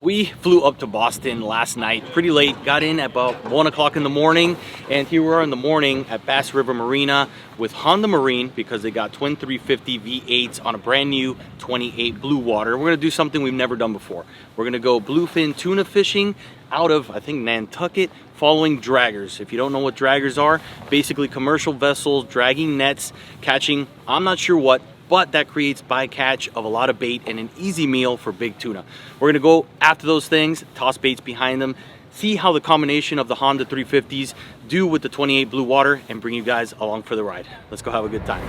We flew up to Boston last night, pretty late, got in at about 1 o'clock in the morning, and here we are in the morning at Bass River Marina with Honda Marine because they got twin 350 V8s on a brand new 28 Blue Water. We're gonna do something we've never done before. We're gonna go bluefin tuna fishing out of, I think, Nantucket, following draggers. If you don't know what draggers are, basically commercial vessels dragging nets, catching, I'm not sure what, but that creates bycatch of a lot of bait and an easy meal for big tuna. We're gonna go after those things, toss baits behind them, see how the combination of the Honda 350s do with the 28 Blue Water, and bring you guys along for the ride. Let's go have a good time.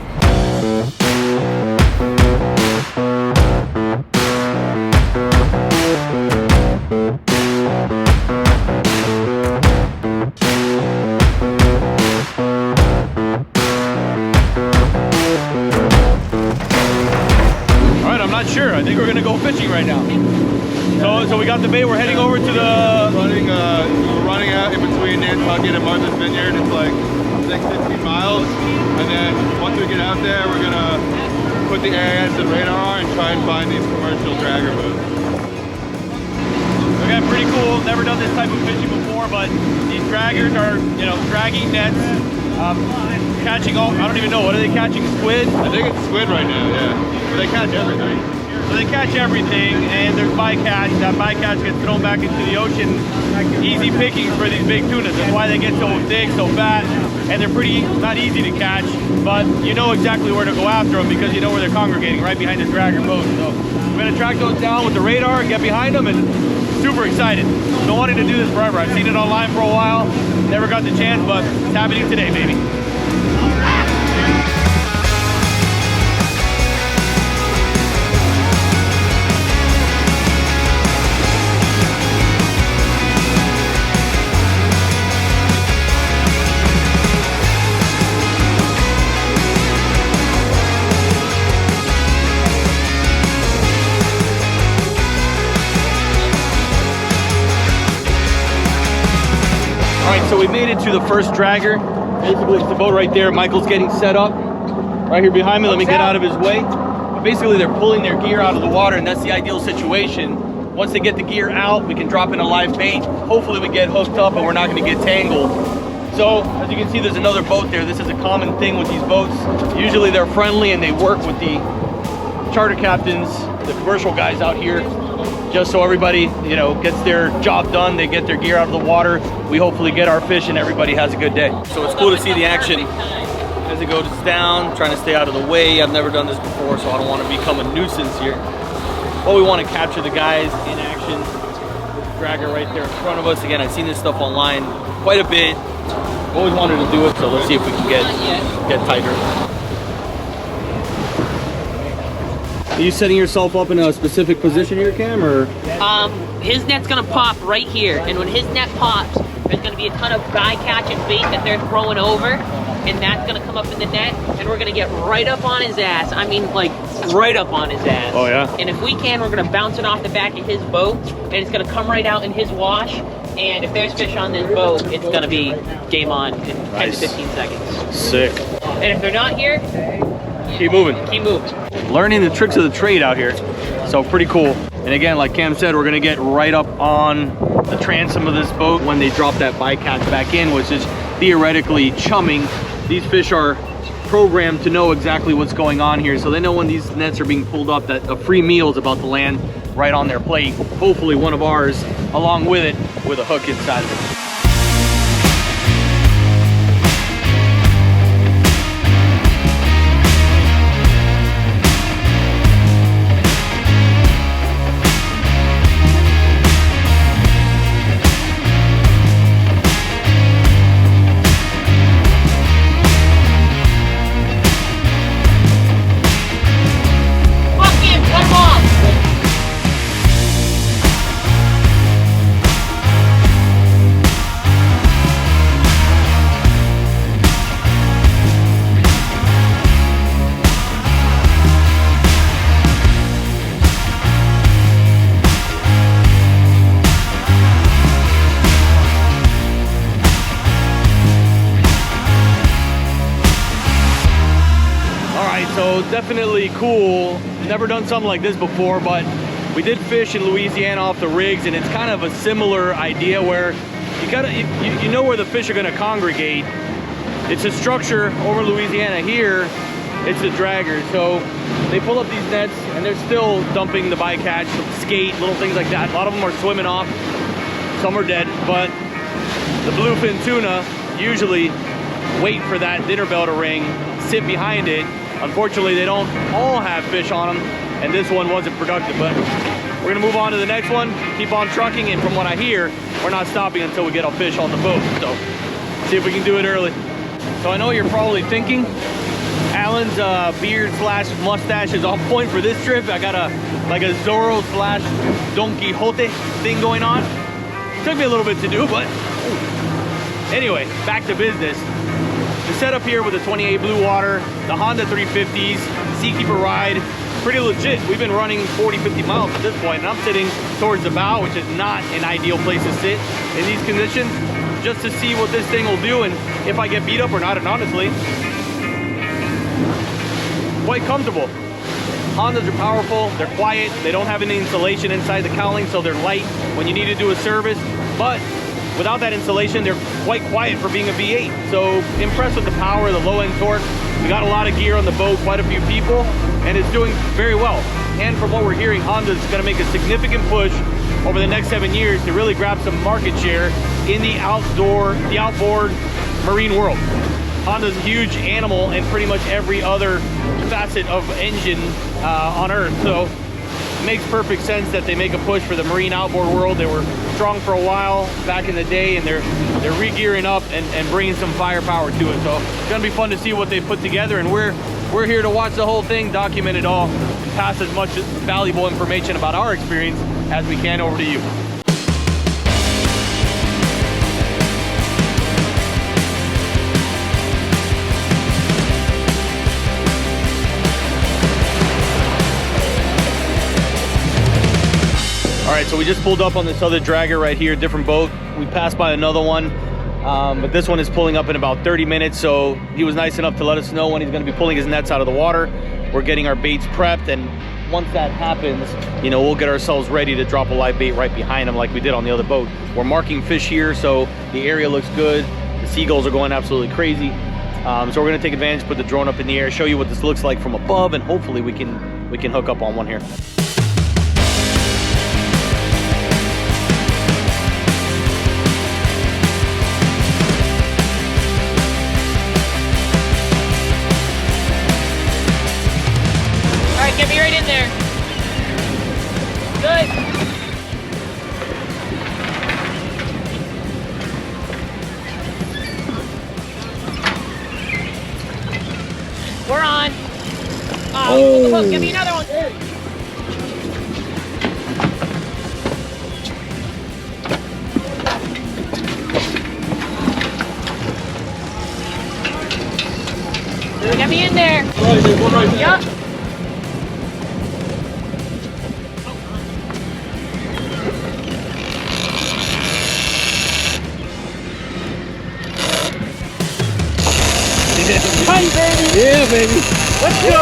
Sure, I think we're gonna go fishing right now. So we got the bait. We're heading over to the running out in between Nantucket and Martha's Vineyard. It's like 16 miles, and then once we get out there, we're gonna put the AIS and radar on and try and find these commercial dragger boats. Okay, pretty cool. Never done this type of fishing before, but these draggers are, you know, dragging nets, catching all. I don't even know, what are they catching? Squid? I think it's squid right now. Yeah, but they catch everything. So they catch everything, and there's bycatch. That bycatch gets thrown back into the ocean. Easy pickings for these big tunas. That's why they get so thick, so fat, and they're pretty not easy to catch. But you know exactly where to go after them because you know where they're congregating, right behind the dragger boat. So I'm gonna track those down with the radar and get behind them, and super excited. Been wanting to do this forever. I've seen it online for a while, never got the chance, but it's happening today, baby. So we made it to the first dragger. Basically, it's the boat right there. Michael's getting set up right here behind me. Let me get out of his way. But basically, they're pulling their gear out of the water, and that's the ideal situation. Once they get the gear out, we can drop in a live bait. Hopefully, we get hooked up and we're not going to get tangled. So, as you can see, there's another boat there. This is a common thing with these boats. Usually, they're friendly and they work with the charter captains, the commercial guys out here, just so everybody, you know, gets their job done. They get their gear out of the water. We hopefully get our fish and everybody has a good day. So it's cool to see the action as it goes down, trying to stay out of the way. I've never done this before, so I don't want to become a nuisance here. But we want to capture the guys in action. Dragger right there in front of us. Again, I've seen this stuff online quite a bit. Always wanted to do it, so let's see if we can get tighter. Are you setting yourself up in a specific position here, Cam, or? His net's gonna pop right here, and when his net pops, there's gonna be a ton of bycatch and bait that they're throwing over, and that's gonna come up in the net, and we're gonna get right up on his ass. I mean, like, right up on his ass. Oh, yeah? And if we can, we're gonna bounce it off the back of his boat, and it's gonna come right out in his wash, and if there's fish on this boat, it's gonna be game on in 10 to 15 seconds. Sick. And if they're not here, keep moving. keep moving. Learning the tricks of the trade out here, so pretty cool. And again, like Cam said, we're gonna get right up on the transom of this boat when they drop that bycatch back in, which is theoretically chumming. These fish are programmed to know exactly what's going on here, so they know when these nets are being pulled up that a free meal is about to land right on their plate. Hopefully one of ours along with it with a hook inside of it. So definitely cool. Never done something like this before, but We did fish in Louisiana off the rigs, and it's kind of a similar idea where you know where the fish are going to congregate. It's a structure over Louisiana. Here, it's a dragger. So they pull up these nets, and they're still dumping the bycatch, skate, little things like that. A lot of them are swimming off. Some are dead, but the bluefin tuna usually wait for that dinner bell to ring, sit behind it. Unfortunately, they don't all have fish on them, and this one wasn't productive, but we're gonna move on to the next one, keep on trucking, and from what I hear, we're not stopping until we get a fish on the boat. So see if we can do it early. So I know you're probably thinking, Alan's beard slash mustache is on point for this trip. I got like a Zorro slash Don Quixote thing going on. Took me a little bit to do, but anyway, back to business. The setup here with the 28 Blue Water, the Honda 350s, Seakeeper ride, pretty legit. We've been running 40-50 miles at this point, and I'm sitting towards the bow, which is not an ideal place to sit in these conditions, just to see what this thing will do and if I get beat up or not. And honestly, quite comfortable. Hondas are powerful, they're quiet, they don't have any insulation inside the cowling, so they're light when you need to do a service, but without that insulation, they're quite quiet for being a V8. So impressed with the power, the low end torque. We got a lot of gear on the boat, quite a few people, and it's doing very well. And from what we're hearing, Honda's gonna make a significant push over the next 7 years to really grab some market share in the outboard marine world. Honda's a huge animal in pretty much every other facet of engine on Earth, so it makes perfect sense that they make a push for the marine outboard world. They were strong for a while back in the day, and they're re-gearing up and bringing some firepower to it. So it's gonna be fun to see what they put together, and we're here to watch the whole thing, document it all, and pass as much valuable information about our experience as we can over to you. All right, so we just pulled up on this other dragger right here, different boat. We passed by another one, but this one is pulling up in about 30 minutes, so he was nice enough to let us know when he's gonna be pulling his nets out of the water. We're getting our baits prepped, and once that happens, you know, we'll get ourselves ready to drop a live bait right behind him like we did on the other boat. We're marking fish here, so the area looks good. The seagulls are going absolutely crazy. So we're gonna take advantage, put the drone up in the air, show you what this looks like from above, and hopefully we can hook up on one here. Get me right in there. Good. We're on. Oh, the hook. Give me another one. Get me in there. Right there. Yup. Hi, baby! Yeah, baby! Let's go!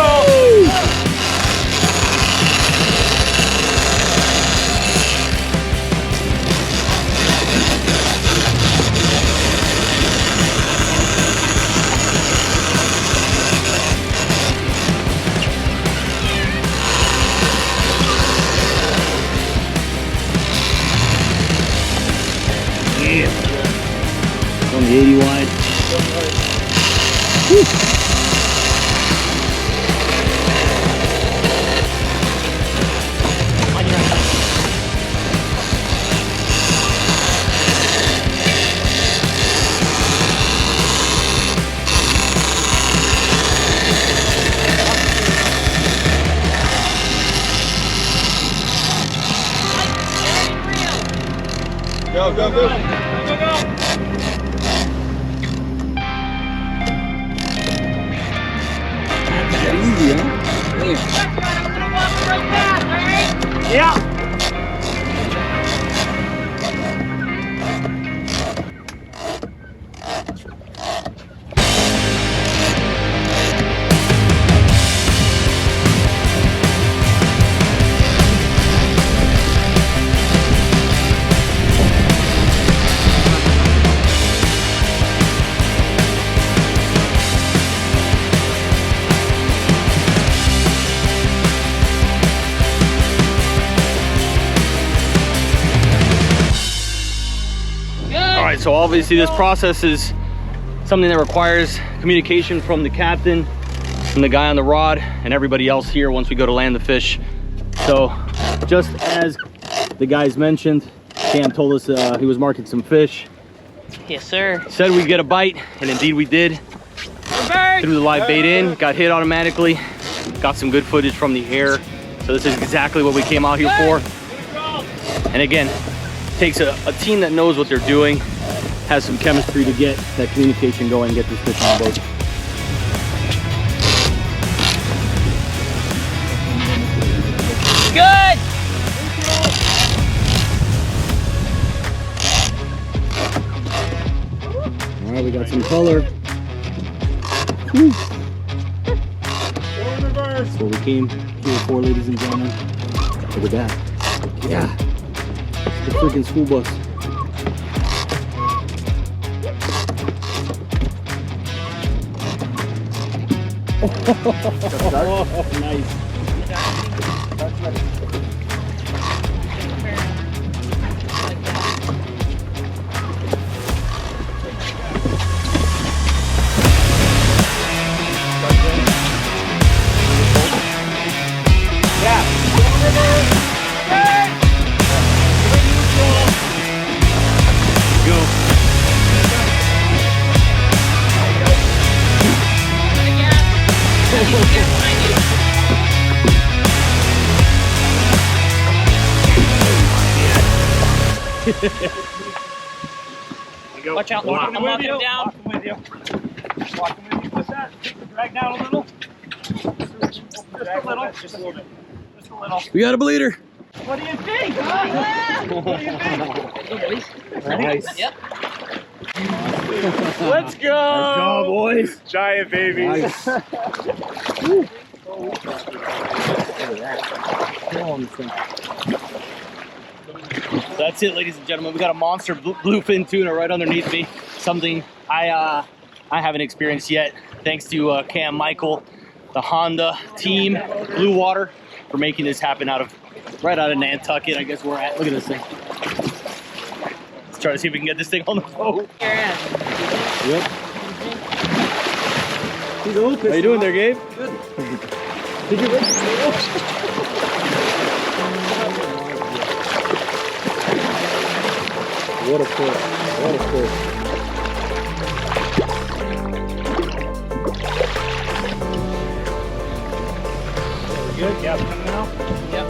Yeah! On the 80 wide. Woo. Go, go, go. Go, go, go. Easy, huh? Yeah. right, so obviously this process is something that requires communication from the captain, from the guy on the rod, and everybody else here once we go to land the fish. So just as the guys mentioned, Cam told us he was marking some fish. Yes, sir. Said we'd get a bite, and indeed we did. Threw the live bait in, got hit automatically, got some good footage from the air. So this is exactly what we came out here for. And again, takes a team that knows what they're doing, has some chemistry to get that communication going and get this fish on the boat. Good. All right, we got some color. Woo. That's what we came here for, ladies and gentlemen. Look at that. Yeah. The freaking school bus. Oh, nice. Watch out, I'm locking him down. Walking with you. Walking with you. What's that? Drag down a little. Just a little. Just a little bit. Just a little. We got a bleeder. What do you think? Huh? What do you think? Nice. Yep. Let's go. Let's go, boys. Giant babies. Nice. That's it, ladies and gentlemen. We got a monster bluefin tuna right underneath me. Something I haven't experienced yet. Thanks to Cam, Michael, the Honda team, Blue Water, for making this happen right out of Nantucket. I guess we're at. Look at this thing. Let's try to see if we can get this thing on the boat. Yeah. Yep. How you doing there, Gabe? Good. Did you What a fish. What a fish. Good. Yeah, coming out. Yep.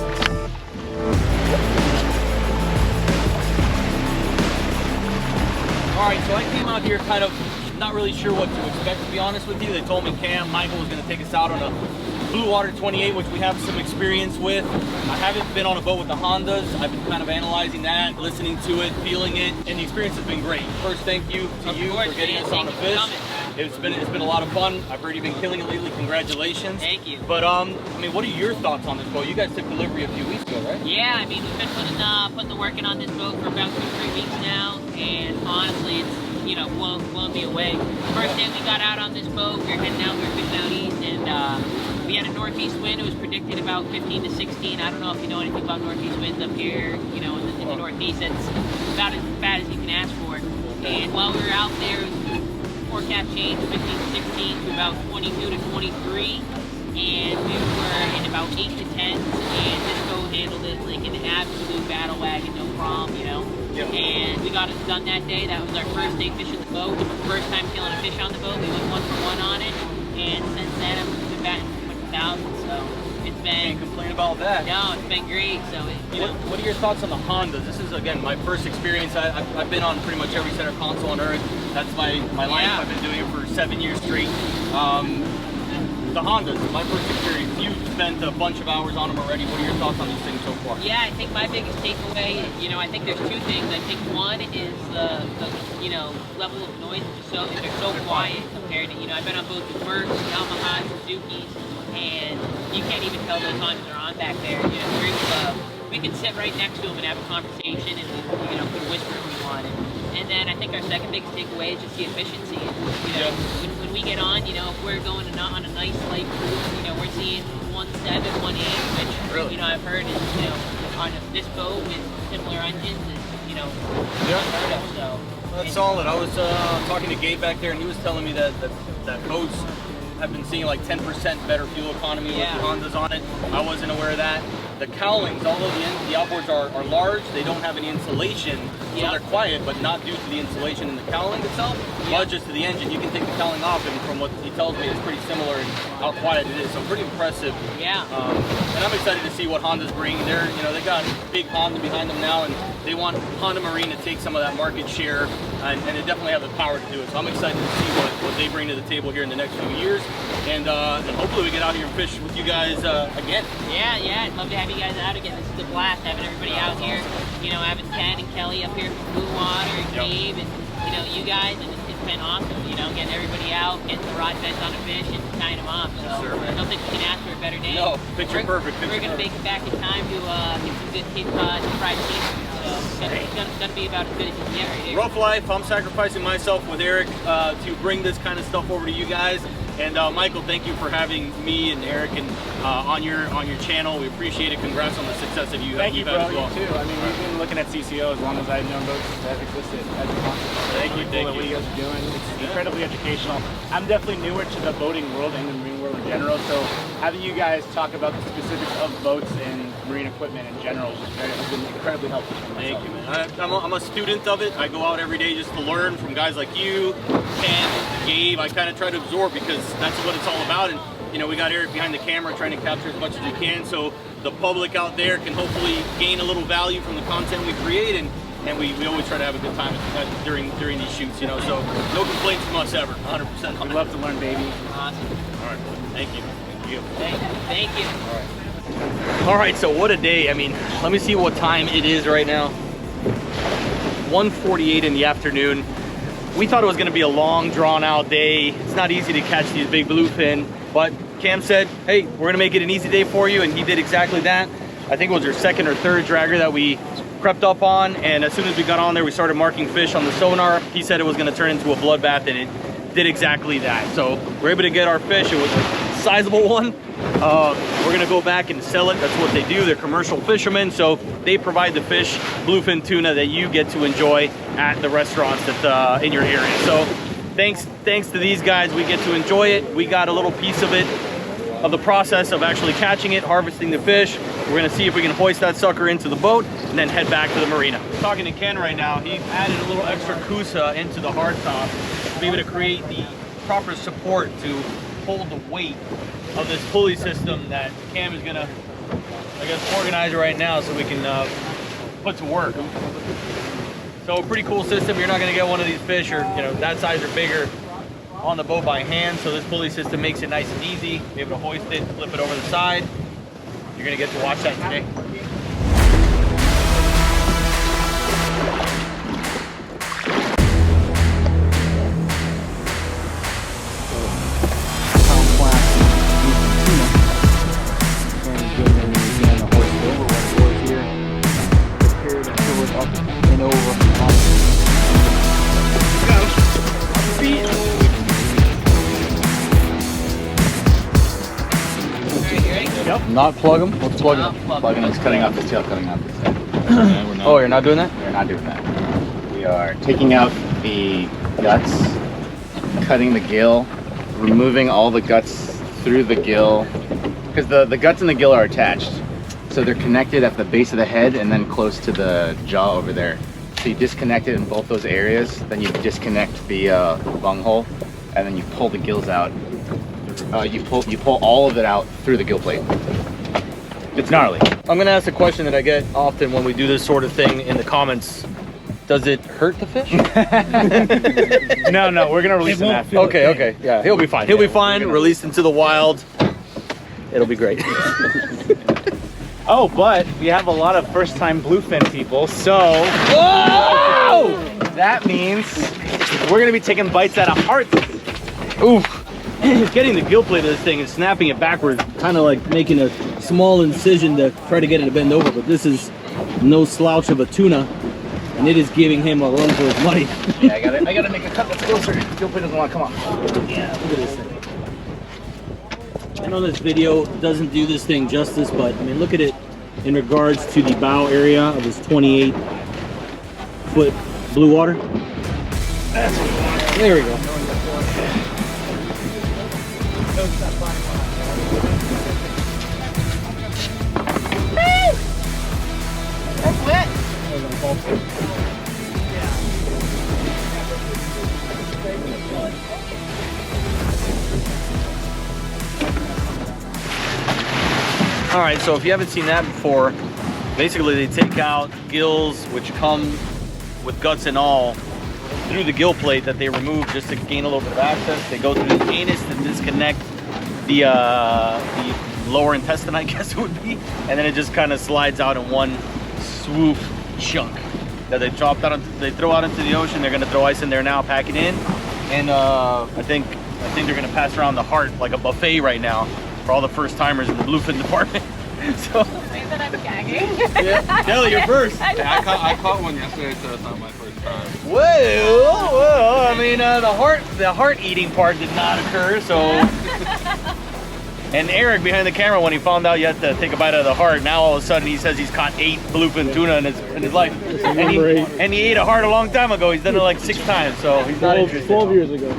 All right, so I came out here kind of not really sure what to expect, to be honest with you. They told me Cam, Michael was going to take us out on a Blue Water 28, which we have some experience with. I haven't been on a boat with the Hondas. I've been kind of analyzing that, listening to it, feeling it, and the experience has been great. First, thank you to you for getting us on a fish. It's been a lot of fun. I've heard you've been killing it lately. Congratulations. Thank you. But I mean, what are your thoughts on this boat? You guys took delivery a few weeks ago, right? Yeah, I mean, we've been putting the work in on this boat for about 2-3 weeks now, and honestly, it's blown me away. First day we got out on this boat, we were heading out, we were fishing out east, and we had a northeast wind. It was predicted about 15 to 16. I don't know if you know anything about northeast winds up here, in the northeast. It's about as bad as you can ask for. And while we were out there, forecast changed 15 to 16 to about 22 to 23. And we were in about 8 to 10s, and this boat handled it like an absolute battle wagon, no problem, Yep. And we got it done that day. That was our first day fishing the boat. First time killing a fish on the boat. We went 1 for 1 on it, and since then I've been batting 20,000. So it's been. Can't complain about that. No, it's been great. So What are your thoughts on the Hondas? This is again my first experience. I've been on pretty much every center console on Earth. That's my life. Yeah. I've been doing it for 7 years straight. The Hondas, my first experience. You've spent a bunch of hours on them already. What are your thoughts on these things so far? Yeah, I think my biggest takeaway, I think there's 2 things. I think one is the level of noise. They're so quiet compared to, I've been on boats with Mercs, Yamahas, Suzuki's, and you can't even tell those Hondas are on back there. We can sit right next to them and have a conversation, and could whisper if we wanted. And then I think our second biggest takeaway is just the efficiency. When we get on, if we're going on a nice light cruise, we're seeing 1.7, 1.8, which Really? I've heard is on this boat with similar engines is unheard of. So That's solid. I was talking to Gabe back there, and he was telling me that boats have been seeing like 10% better fuel economy with Hondas on it. I wasn't aware of that. The cowlings, although the outboards are large, they don't have any insulation, so they're quiet, but not due to the insulation in the cowling itself, but just to the engine. You can take the cowling off, and from what he tells me, it's pretty similar in how quiet it is. So pretty impressive. Yeah. And I'm excited to see what Honda's bringing. They got big Honda behind them now, and they want Honda Marine to take some of that market share, and they definitely have the power to do it. So I'm excited to see what they bring to the table here in the next few years, and hopefully we get out here and fish with you guys again. Yeah, I'd love to have you guys out again. This is a blast having everybody out here. You know, having Ken and Kelly up here from Bluewater, and Gabe, and you guys, and it's been awesome. You know, getting everybody out, getting the rod beds on a fish, and tying them off. So I don't think you can ask for a better day. No, picture perfect. We're gonna make it back in time to get some good fried seafood. So it's gonna be about as good as you can get right here. Rough life. I'm sacrificing myself with Eric to bring this kind of stuff over to you guys. And Michael, thank you for having me and Eric and on your channel. We appreciate it. Congrats on the success that you've had as well. You too. I mean, we've been looking at CCO as long as I've known boats that existed as a concept. Thank you. What you guys are doing, it's incredibly educational. I'm definitely newer to the boating world and the marine world in general, so having you guys talk about the specifics of boats and marine equipment in general has been incredibly helpful for myself. Thank you, man. I'm a student of it. I go out every day just to learn from guys like you, Ken, Gabe. I kind of try to absorb because that's what it's all about. And we got Eric behind the camera trying to capture as much as we can, so the public out there can hopefully gain a little value from the content we create. And we always try to have a good time during these shoots, so no complaints from us ever, 100%. We love to learn, baby. Awesome. All right, thank you. Thank you. All right, so what a day. I mean, let me see what time it is right now. 1:48 in the afternoon. We thought it was gonna be a long, drawn out day. It's not easy to catch these big bluefin, but Cam said, hey, we're gonna make it an easy day for you, and he did exactly that. I think it was your second or third dragger that we crept up on, and as soon as we got on there, we started marking fish on the sonar. He said it was gonna turn into a bloodbath, and it did exactly that. So we're able to get our fish. It was a sizable one. We're gonna go back and sell it. That's what they do. They're commercial fishermen, so they provide the fish, bluefin tuna, that you get to enjoy at the restaurants that in your area. So thanks to these guys, we get to enjoy it. We got a little piece of it, of the process of actually catching it, harvesting the fish. We're gonna see if we can hoist that sucker into the boat and then head back to the marina. Talking to Ken right now, he added a little extra kusa into the hardtop to be able to create the proper support to hold the weight of this pulley system that Cam is gonna, I guess, organize right now so we can put to work. So a pretty cool system. You're not gonna get one of these fish or that size or bigger on the boat by hand, so this pulley system makes it nice and easy. Be able to hoist it, flip it over the side. You're gonna get to watch that today. Not plug them? What's plug them? Plugging is cutting off the tail, cutting off the head. Oh, you're not doing that? We're not doing that. We are taking out the guts, cutting the gill, removing all the guts through the gill, because the guts and the gill are attached. So they're connected at the base of the head and then close to the jaw over there. So you disconnect it in both those areas, then you disconnect the bunghole, and then you pull the gills out. You pull all of it out through the gill plate. It's gnarly. I'm gonna ask a question that I get often when we do this sort of thing in the comments. Does it hurt the fish? No, we're gonna release him after. Okay, yeah, he'll be fine. He'll be fine, released into the wild. It'll be great. Oh, but we have a lot of first-time bluefin people, so Whoa! that means we're gonna be taking bites out of hearts. Oof. Getting the gill plate of this thing and snapping it backwards, kind of like making a small incision to try to get it to bend over, but this is no slouch of a tuna, and it is giving him a run for his money. Yeah, I gotta make a cut that's closer. Gill plate doesn't want to come up. Yeah, look at this thing. I know this video doesn't do this thing justice, but I mean, look at it in regards to the bow area of this 28-foot blue water. There we go. That's wet. All right, so if you haven't seen that before, basically they take out gills which come with guts and all through the gill plate that they remove just to gain a little bit of access. They go through the anus to disconnect the lower intestine, I guess it would be, and then it just kind of slides out in one swoop chunk that they drop out. They throw out into the ocean. They're gonna throw ice in there now, pack it in, and I think they're gonna pass around the heart like a buffet right now for all the first timers in the bluefin department. So. Say that I'm gagging. Yeah. Kelly, you're first. Yeah, I caught one yesterday, so it's not my first time. Well, I mean, the heart eating part did not occur, so. And Eric behind the camera, when he found out you had to take a bite out of the heart, now all of a sudden he says he's caught 8 bluefin tuna in his life. And he ate a heart a long time ago. He's done it like 6 times, so he's not interested. 12 years ago.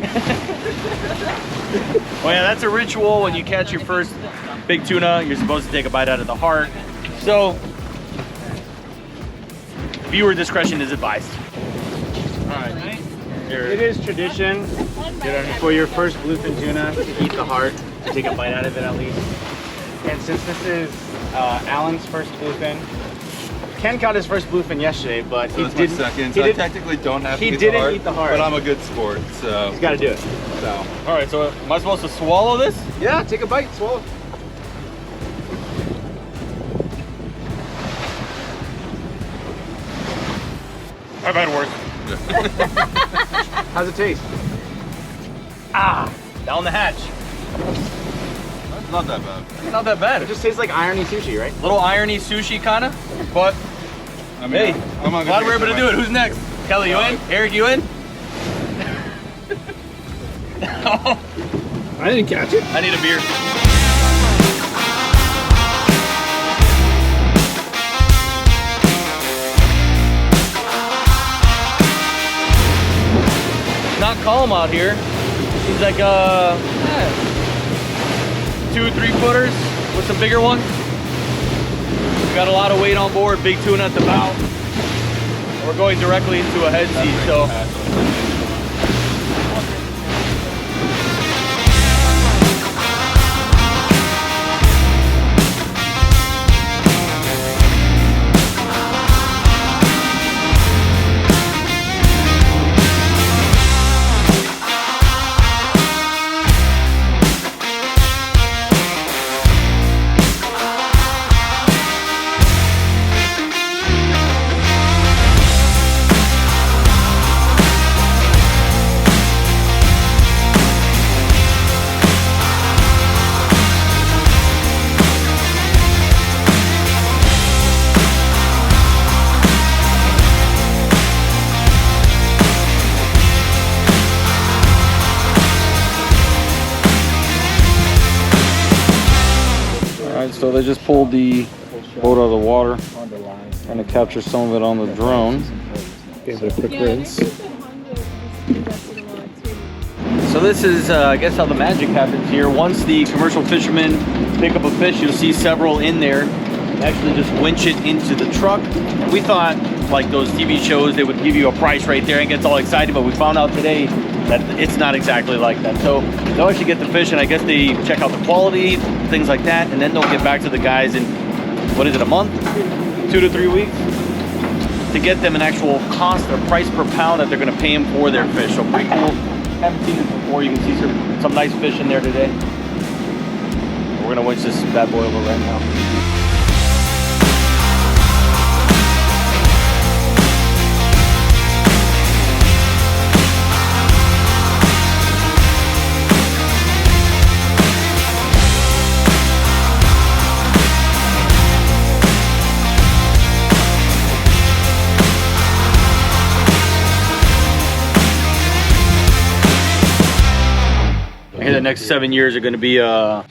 Well, yeah, that's a ritual when you catch your first big tuna. You're supposed to take a bite out of the heart. So, viewer discretion is advised. All right. It is tradition for your first bluefin tuna to eat the heart, to take a bite out of it at least. And since this is Alan's first bluefin, Ken caught his first bluefin yesterday, but he didn't. Second, so I technically don't have to he eat didn't the heart, eat the heart, but I'm a good sport, so he's got to do it. So, All right, so am I supposed to swallow this? yeah, take a bite, swallow. I've had worse. How's it taste? Down the hatch. it's not that bad. Not that bad. It just tastes like irony sushi, right? Little irony sushi kind of, but I mean, hey, I'm not glad we're able to do it. Who's next? Kelly, you in? Eric, you in? I didn't catch it. I need a beer. Not calm out here. Seems like 2-3 footers with some bigger ones. We got a lot of weight on board, big tuna at the bow. We're going directly into a head sea, so. So they just pulled the boat out of the water, trying to capture some of it on the drone. Gave it a quick rinse. So this is, I guess, how the magic happens here. Once the commercial fishermen pick up a fish, you'll see several in there. They actually just winch it into the truck. We thought, like those TV shows, they would give you a price right there and get all excited, but we found out today that it's not exactly like that. So they'll actually get the fish, and I guess they check out the quality, things like that, and then they'll get back to the guys in, what is it, a month? 2 to 3 weeks? To get them an actual cost or price per pound that they're gonna pay them for their fish. So pretty cool. Haven't seen this before. You can see some nice fish in there today. We're gonna winch this bad boy over right now. The next 7 years are going to be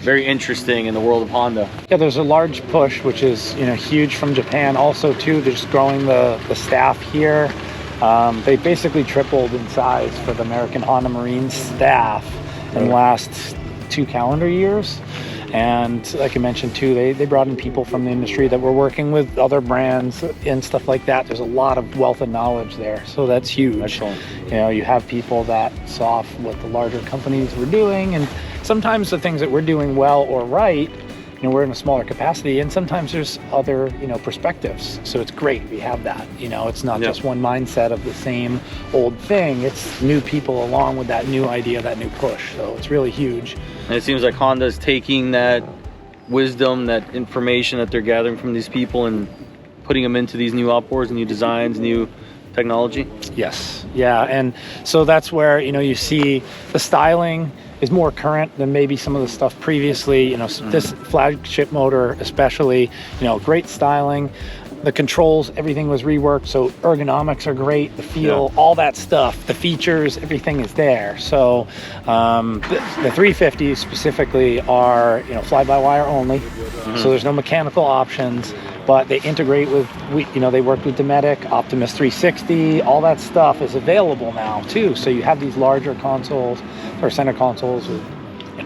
very interesting in the world of Honda. Yeah, there's a large push, which is huge from Japan. Also, too, they're just growing the staff here. They basically tripled in size for the American Honda Marine staff in the last 2 calendar years. And like I mentioned too, they brought in people from the industry that were working with other brands and stuff like that. There's a lot of wealth of knowledge there, so that's huge. Excellent. You know, you have people that saw what the larger companies were doing, and sometimes the things that we're doing well or right, you know, we're in a smaller capacity, and sometimes there's other, you know, perspectives. So it's great we have that. You know, it's not just one mindset of the same old thing. It's new people along with that new idea, that new push. So it's really huge. And it seems like Honda's taking that wisdom, that information that they're gathering from these people and putting them into these new outboards, new designs, new technology. Yes. Yeah. And so that's where, you know, you see the styling is more current than maybe some of the stuff previously. You know, this flagship motor especially, you know, great styling. The controls, everything was reworked, so ergonomics are great, the feel, all that stuff, the features, everything is there. So the 350s specifically are, you know, fly-by-wire only, so there's no mechanical options, but they integrate with, you know, they work with Dometic, Optimus 360, all that stuff is available now too. So you have these larger consoles, or center consoles with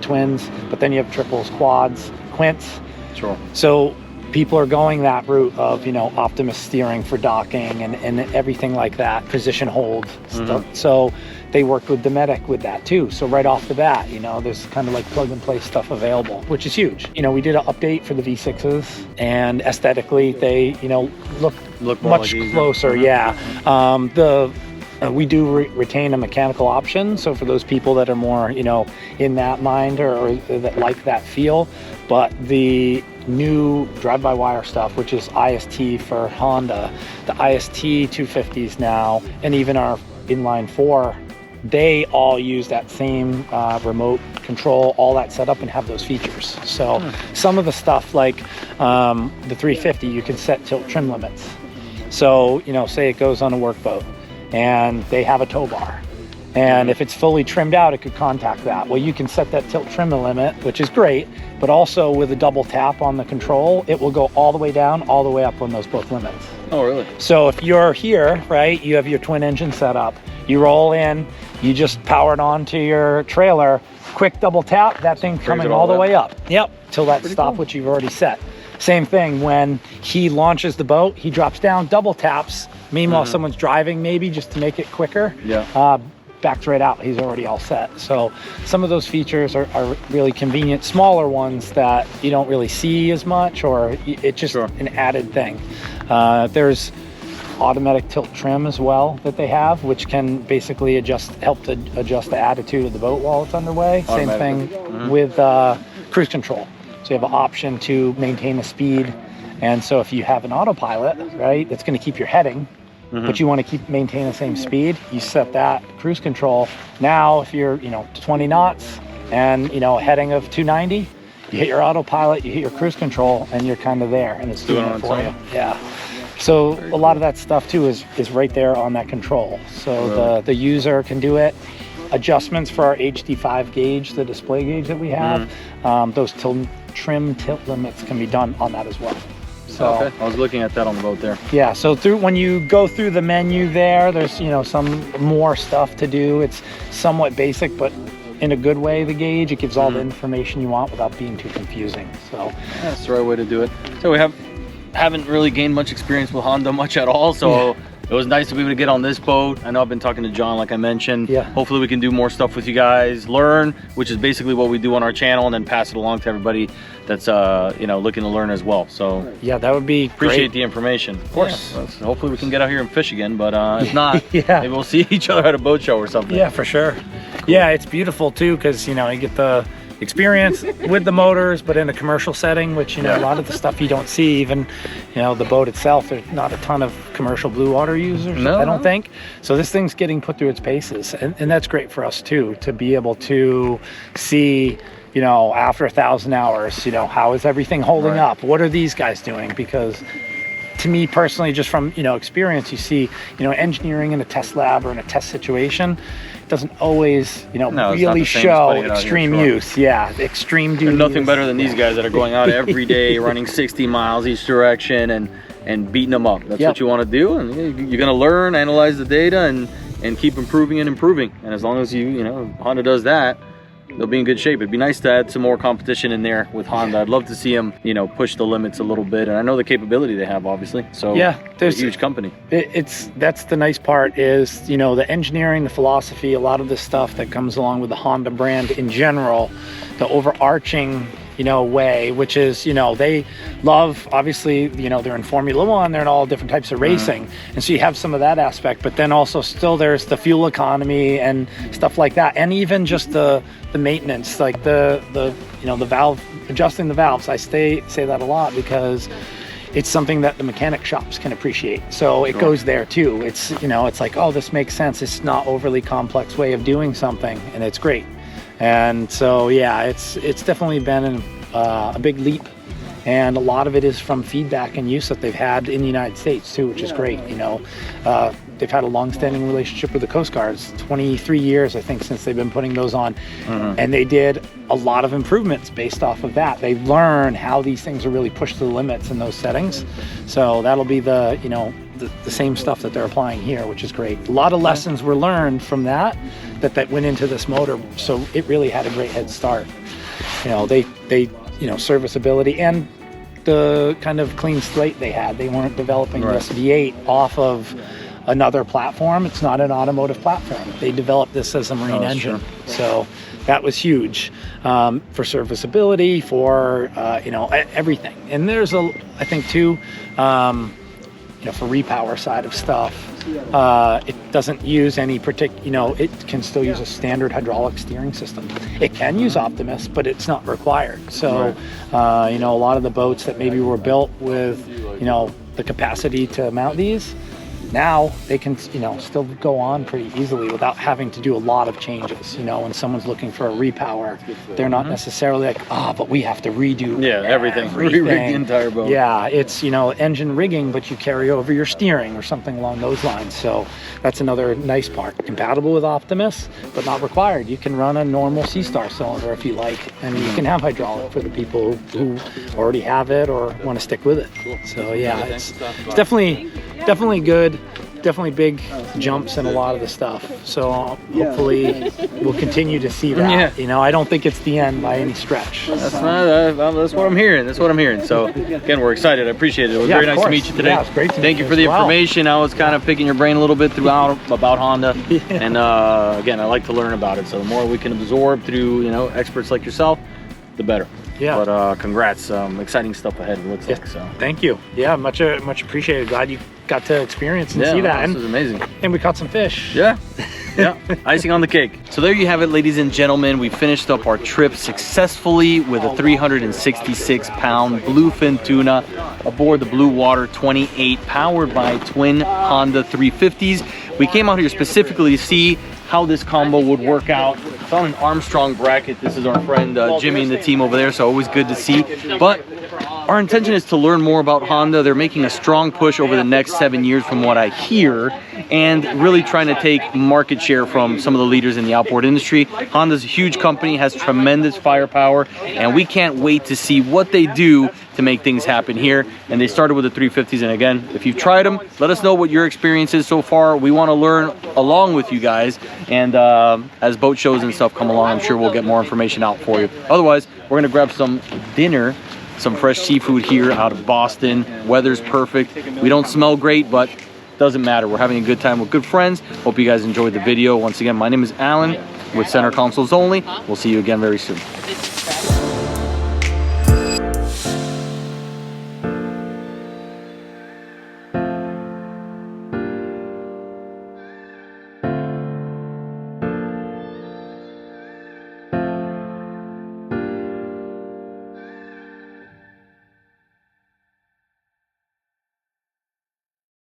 twins, but then you have triples, quads, quints. Sure. So people are going that route of, you know, Optimus steering for docking and everything like that, position hold stuff. So they worked with Dometic with that too. So right off the bat, you know, there's kind of like plug and play stuff available, which is huge. You know, we did an update for the V6s, and aesthetically they, you know, look much like closer. We do retain a mechanical option, so for those people that are more, you know, in that mind or that like that feel. But the new drive-by-wire stuff, which is IST for Honda, the IST 250s now, and even our inline 4, they all use that same remote control, all that setup, and have those features. So some of the stuff like the 350, you can set tilt trim limits. So, you know, say it goes on a workboat and they have a tow bar, and if it's fully trimmed out, it could contact that. Well, you can set that tilt trim limit, which is great, but also with a double tap on the control, it will go all the way down, all the way up on those both limits. Oh, really? So if you're here, right, you have your twin engine set up, you roll in, you just power it onto your trailer, quick double tap, that thing coming all the way up. Yep, till that stop, which you've already set. Same thing when he launches the boat, he drops down, double taps. Meanwhile, someone's driving maybe just to make it quicker. Backs right out, he's already all set. So some of those features are really convenient, smaller ones that you don't really see as much, or it's just an added thing. There's automatic tilt trim as well that they have, which can basically help to adjust the attitude of the boat while it's underway. Same thing with cruise control. So you have an option to maintain the speed, and so if you have an autopilot, right, that's going to keep your heading, but you want to maintain the same speed, you set that cruise control. Now if you're, you know, 20 knots and, you know, heading of 290, you hit your autopilot, you hit your cruise control, and you're kind of there, and it's doing it for you. Yeah. So a lot of that stuff too is right there on that control. So the user can do it. Adjustments for our HD5 gauge, the display gauge that we have, those trim tilt limits can be done on that as well. So, okay, I was looking at that on the boat there. Yeah, so when you go through the menu there, there's, you know, some more stuff to do. It's somewhat basic, but in a good way, the gauge, it gives all the information you want without being too confusing. So that's the right way to do it. So we haven't really gained much experience with Honda much at all, so it was nice to be able to get on this boat. I know I've been talking to John, like I mentioned. Hopefully we can do more stuff with you guys, learn, which is basically what we do on our channel, and then pass it along to everybody that's you know, looking to learn as well. So yeah, that would be appreciate great. The information, of course. Hopefully we can get out here and fish again, but if not, maybe we'll see each other at a boat show or something. Yeah, for sure. Yeah, it's beautiful too, because, you know, you get the experience with the motors, but in a commercial setting, which, you know, a lot of the stuff you don't see, even, you know, the boat itself, there's not a ton of commercial blue water users, I don't think. So this thing's getting put through its paces, and that's great for us too, to be able to see, you know, after 1,000 hours, you know, how is everything holding up? What are these guys doing? Because to me personally, just from, you know, experience, you see, you know, engineering in a test lab or in a test situation doesn't always, you know, really show extreme use. Extreme duty. There's nothing better than these guys that are going out every day running 60 miles each direction, and and beating them up. That's Yep. what you want to do, and you're going to learn, analyze the data, and keep improving and improving. And as long as you know, Honda does that, they'll be in good shape. It'd be nice to add some more competition in there with Honda. I'd love to see them, you know, push the limits a little bit. And I know the capability they have, obviously. So Yeah, there's a huge company. That's the nice part is, you know, the engineering, the philosophy, a lot of the stuff that comes along with the Honda brand in general, the overarching, you know, way, which is, you know, they love, obviously, you know, they're in Formula One, they're in all different types of racing. And so you have some of that aspect, but then also still there's the fuel economy and stuff like that. And even just the maintenance, like the you know, the valve, adjusting the valves. I say that a lot because it's something that the mechanic shops can appreciate. So it goes there too. It's, you know, it's like, oh, this makes sense. It's not overly complex way of doing something, and it's great. And so, yeah, it's definitely been a big leap, and a lot of it is from feedback and use that they've had in the United States too, which is great. You know, they've had a long-standing relationship with the Coast Guards, 23 years, I think, since they've been putting those on, and they did a lot of improvements based off of that. They learn how these things are really pushed to the limits in those settings. So that'll be the, you know, the same stuff that they're applying here, which is great. A lot of lessons were learned from that went into this motor, so it really had a great head start. You know, they you know, serviceability and the kind of clean slate they had. They weren't developing this V8 off of another platform. It's not an automotive platform. They developed this as a marine engine. So that was huge for serviceability, for you know, everything. And there's I think too, you know, for repower side of stuff, it doesn't use any particular, you know, it can still use a standard hydraulic steering system. It can use Optimus, but it's not required. So, you know, a lot of the boats that maybe were built with, you know, the capacity to mount these, now they can, you know, still go on pretty easily without having to do a lot of changes. You know, when someone's looking for a repower, they're not necessarily like, but we have to redo everything. Re-rig the entire boat. Yeah, it's, you know, engine rigging, but you carry over your steering or something along those lines. So that's another nice part. Compatible with Optimus, but not required. You can run a normal Seastar cylinder if you like, and you can have hydraulic for the people who already have it or want to stick with it. So yeah, it's definitely good. Definitely big jumps in a lot of the stuff. So hopefully we'll continue to see that. Yeah. You know, I don't think it's the end by any stretch. That's what I'm hearing. That's what I'm hearing. So again, we're excited. I appreciate it. It was very nice to meet you today. Yeah, it's great to meet Thank you for the information. I was kind of picking your brain a little bit throughout about Honda. And again, I like to learn about it. So the more we can absorb through, you know, experts like yourself, the better. Yeah. But congrats. Exciting stuff ahead, it looks like. So thank you. Yeah, much appreciated. Glad you got to experience and see that. This was amazing. And we caught some fish. Yeah. Yeah, icing on the cake. So there you have it, ladies and gentlemen. We finished up our trip successfully with a 366-pound bluefin tuna aboard the Bluewater 28, powered by twin Honda 350s. We came out here specifically to see how this combo would work out. It's on an Armstrong bracket. This is our friend Jimmy and the team over there, so always good to see. But our intention is to learn more about Honda. They're making a strong push over the next 7 years from what I hear, and really trying to take market share from some of the leaders in the outboard industry. Honda's a huge company, has tremendous firepower, and we can't wait to see what they do to make things happen here. And they started with the 350s, and again, if you've tried them, let us know what your experience is so far. We want to learn along with you guys, and as boat shows and stuff come along, I'm sure we'll get more information out for you. Otherwise, we're gonna grab some dinner, some fresh seafood here out of Boston. Weather's perfect. We don't smell great, but doesn't matter. We're having a good time with good friends. Hope you guys enjoyed the video. Once again, my name is Alan with Center Consoles Only. We'll see you again very soon.